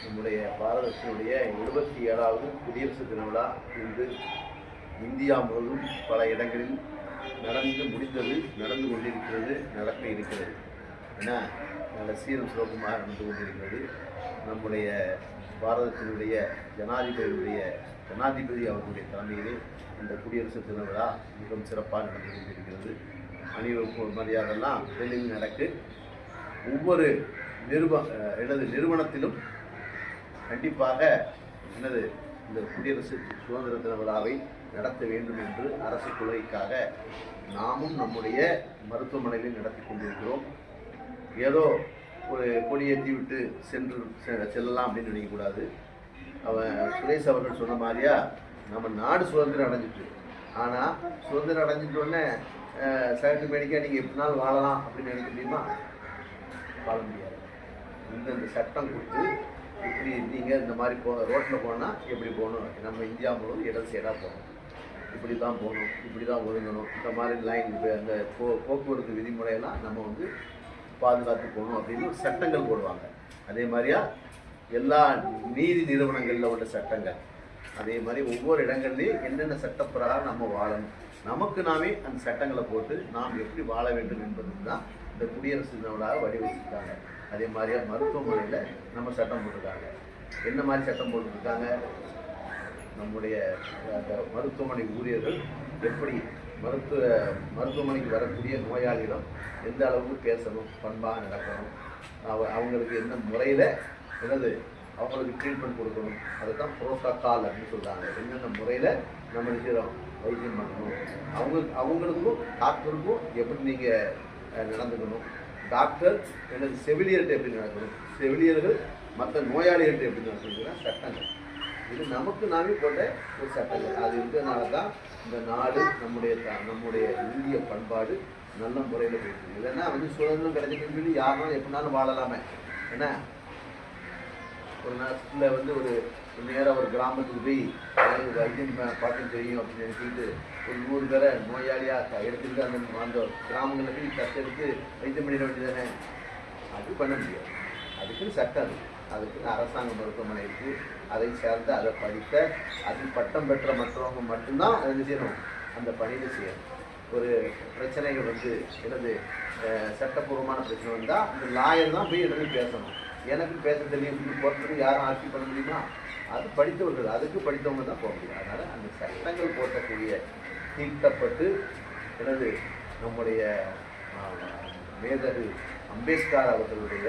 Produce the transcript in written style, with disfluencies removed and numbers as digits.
நம்முடைய பாரதத்தினுடைய 77வது குடியரசு தின விழா இன்று இந்தியா முழுவதும் பல இடங்களில் நடந்து கொண்டிருக்கிறது, நடக்க இருக்கிறது. ஏன்னா நல்ல சீரம் சிறப்புமாக நடந்து கொண்டிருக்கிறது. நம்முடைய பாரதத்தினுடைய ஜனாதிபதி அவர்களுடைய தலைமையிலே இந்த குடியரசு தின விழா மிகவும் சிறப்பாக நடந்து கொண்டிருக்கிறது. அணிவகுப்பு மரியாதையெல்லாம் டெல்லியில் நடக்கு. ஒவ்வொரு நிறுவனத்திலும் கண்டிப்பாக இந்த குடியரசு சுதந்திர தின விழாவை நடத்த வேண்டும் என்று அரசு கொள்கைக்காக நாமும் நம்முடைய மருத்துவமனையில் நடத்தி கொண்டிருக்கிறோம். ஏதோ ஒரு கொடியேற்றி விட்டு செல்லலாம் அப்படின்னு நினைக்கக்கூடாது. சுரேஷ் அவர்கள் சொன்ன மாதிரியா நம்ம நாடு சுதந்திரம் அடைஞ்சிட்டு, ஆனால் சுதந்திரம் அடைஞ்சிட்டோடனே சகட்டு மேடிக்காக நீங்கள் எப்படினாலும் வாழலாம் அப்படின்னு நினைக்க முடியுமா? வாழ முடியாது. இந்த சட்டம் கொடுத்து இப்படி நீங்கள் இந்த மாதிரி ரோட்டில் போனால் எப்படி போகணும், நம்ம இந்தியா முழுவதும் இடது சைடாக போகணும், இப்படி தான் போகணும், இப்படி தான் ஒதுங்கணும், இந்த மாதிரி லைன் அந்த போக்குவரத்து விதிமுறையெல்லாம் நம்ம பாதுகாத்து போகணும் அப்படின்னு சட்டங்கள் போடுவாங்க. அதே மாதிரியா எல்லா நீதி நிறுவனங்களில் உள்ள சட்டங்கள், அதே மாதிரி ஒவ்வொரு இடங்கள்லையும் என்னென்ன சட்டப்பிரகாரம் நம்ம வாழணும், நமக்கு நாமே அந்த சட்டங்களை போட்டு நாம் எப்படி வாழ வேண்டும் என்பதுக்கு தான் இந்த குடியரசு தினவிழாவை வடிவமைச்சிருக்காங்க. அதே மாதிரியா மருத்துவமனையில் நம்ம சட்டம் போட்டிருக்காங்க. என்ன மாதிரி சட்டம் போட்டுருக்காங்க? நம்முடைய மருத்துவமனை ஊழியர்கள் எப்படி மருத்துவமனைக்கு வரக்கூடிய நோயாளிகளும் எந்த அளவுக்கு பேசணும், பண்பாக நடக்கணும், அவங்களுக்கு என்ன முறையில் அவங்களுக்கு ட்ரீட்மெண்ட் கொடுக்கணும், அதுதான் புரோட்டோகால் அப்படின்னு சொல்கிறாங்க. என்னென்ன முறையில் நம்ம நினைக்கிறோம் வைத்தியம் பண்ணணும், அவங்களுக்கும் டாக்டருக்கும் எப்படி நீங்கள் நடந்துக்கணும், டாக்டர் செவிலியர்கிட்ட எப்படி நடக்கணும், செவிலியர்கள் மற்ற நோயாளிகள்கிட்ட எப்படி நடக்கணுங்கிற சட்டங்கள். இது நமக்கு நாமே போட்ட ஒரு சட்டங்கள். அது இருக்கிறதுனால தான் இந்த நாடு நம்முடைய இந்திய பண்பாடு நல்ல முறையில் போயிட்டு. இல்லைன்னா சுதந்திரம் கிடைச்சின்னு சொல்லி யாருனாலும் எப்படினாலும் வாழலாமே. ஏன்னா ஒரு நேரத்தில் ஒரு நேரம் ஒரு கிராமத்துக்கு போய் வைத்தியம் பார்த்து தெரியும் அப்படின்னு நினைச்சிட்டு ஒரு 100 பேரை நோயாளியாக எடுத்துக்கிட்டு அந்த கிராமங்களில் போய் தத்தெடுத்து வைத்தியம் பண்ணிட வேண்டியதானே? அது பண்ண முடியாது. அதுக்குன்னு சட்டம், அதுக்குன்னு அரசாங்க மருத்துவமனை இருக்குது. அதை சேர்ந்து அதை படித்த அதில் பட்டம் பெற்ற மற்றவங்க மட்டும்தான் அதை செய்யணும், அந்த பணியை செய்யணும். ஒரு பிரச்சனைகள் சட்டப்பூர்வமான பிரச்சனை வந்தால் அந்த லாயர் தான் போய் பேசணும். எனக்கு பேச தெரியும் பொறுத்தவரை யாரும் ஆட்சி பண்ண முடியுமா? அது படித்தவர்கள், அதுக்கு படித்தவங்க தான் போக முடியும். அதனால் அந்த சட்டங்கள் போட்டக்கூடிய தீட்டப்பட்டு நம்முடைய மேதகு அம்பேத்கர் அவர்களுடைய